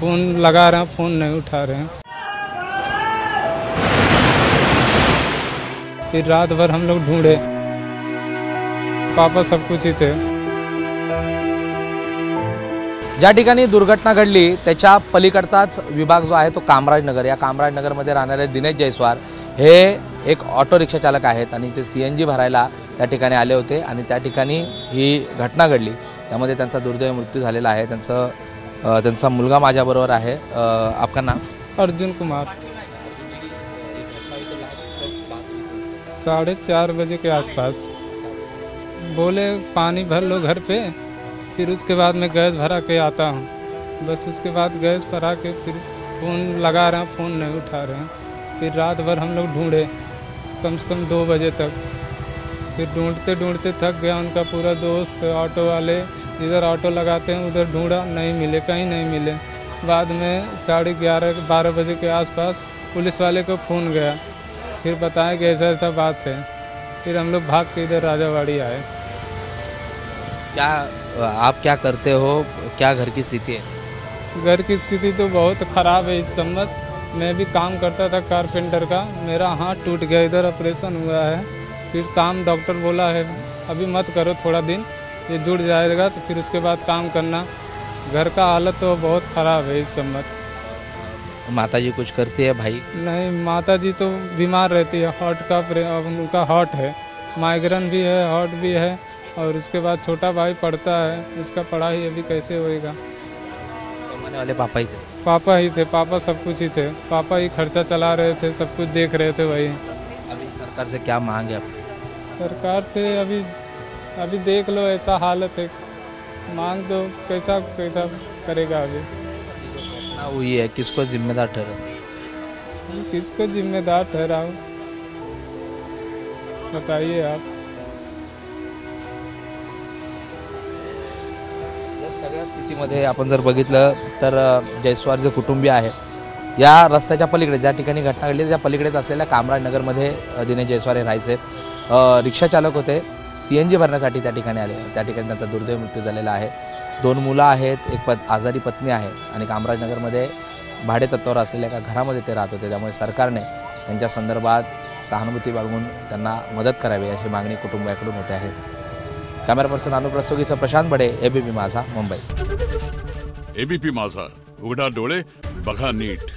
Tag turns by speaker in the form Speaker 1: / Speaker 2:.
Speaker 1: Phone लगा रहे हैं, फ़ोन नहीं उठा रहे हैं। फिर रात भर हम लोग ढूंढे, पापा सब कुछ ही थे।
Speaker 2: ज्या ठिकाणी दुर्घटना घडली त्याच्या पलीकडचाच विभाग जो आहे तो कामराजनगर, या कामराजनगरमध्ये राहणारे दिनेश जयस्वार हे एक ऑटो रिक्षा चालक आहेत आणि ते CNG भरायला त्या ठिकाणी आले होते आणि त्या ठिकाणी ही घटना घडली। त्यामध्ये त्यांचा दुर्दैवी मृत्यू झालेला आहे। त्यांचा मुलगा माझ्याबरोबर आहे। आपका नाम?
Speaker 1: अर्जुन कुमार। 4:30 बजे के आसपास बोले पानी भर लो घर पे, फिर उसके बाद मैं गैस भरा के आता हूँ। बस उसके बाद गैस भरा के फिर फ़ोन लगा रहे हैं, फ़ोन नहीं उठा रहे हैं। फिर रात भर हम लोग ढूंढे कम से कम 2 बजे तक। फिर ढूंढते ढूंढते थक गया उनका पूरा दोस्त, ऑटो वाले इधर ऑटो लगाते हैं उधर ढूंढा, नहीं मिले, कहीं नहीं मिले। बाद में 11:30-12 बजे के आसपास पुलिस वाले को फ़ोन गया, फिर बताया कि ऐसा ऐसा बात है। फिर हम लोग भाग के इधर राजावाड़ी आए।
Speaker 2: आप क्या करते हो, क्या घर की स्थिति है?
Speaker 1: घर की स्थिति तो बहुत ख़राब है इस समय। मैं भी काम करता था कारपेंटर का, मेरा हाथ टूट गया, इधर ऑपरेशन हुआ है। फिर काम डॉक्टर बोला है अभी मत करो, थोड़ा दिन ये जुड़ जाएगा तो फिर उसके बाद काम करना। घर का हालत तो बहुत ख़राब है इस समय।
Speaker 2: माताजी कुछ करती है भाई?
Speaker 1: नहीं, माताजी तो बीमार रहती है, हार्ट का उनका हार्ट है, माइग्रेन भी है, हार्ट भी है। और उसके बाद छोटा भाई पढ़ता है, उसका पढ़ाई अभी कैसे होएगा।
Speaker 2: कमाने वाले पापा ही थे?
Speaker 1: पापा ही थे, पापा सब कुछ ही थे, पापा ही खर्चा चला रहे थे, सब कुछ देख रहे थे वही।
Speaker 2: अभी सरकार से क्या मांग है आपकी?
Speaker 1: सरकार से अभी देख लो ऐसा हालत है, मांग दो, कैसा करेगा अभी।
Speaker 2: घटना हुई है, किसको जिम्मेदार ठहराए?
Speaker 1: किसको जिम्मेदार ठहराओ बताइए आप।
Speaker 2: सगळ्या स्थितीमध्ये आपण जर बघितलं तर जयस्वार जे कुटुंबीय आहे या रस्त्याच्या पलीकडे ज्या ठिकाणी घटना घडली त्या पलीकडेच असलेल्या कामराजनगरमध्ये दिनेश जयस्वार हे राहायचे। रिक्षा चालक होते, CNG भरण्यासाठी त्या ठिकाणी आले। त्या ठिकाणी त्यांचा दुर्दैवी मृत्यू झालेला आहे। 2 मुलं आहेत, एक आजारी पत्नी आहे आणि कामराजनगरमध्ये भाडे तत्त्वावर असलेल्या एका घरामध्ये ते राहत होते। त्यामुळे सरकारने त्यांच्या संदर्भात सहानुभूती बाळगून त्यांना मदत करावी अशी मागणी कुटुंबाकडून होते आहे। कॅमेरा पर्सन अनुप रस्तोगीसह प्रशांत बडे, ABP माझा, मुंबई।
Speaker 3: ABP माझा, उघडा डोळे बघा नीट।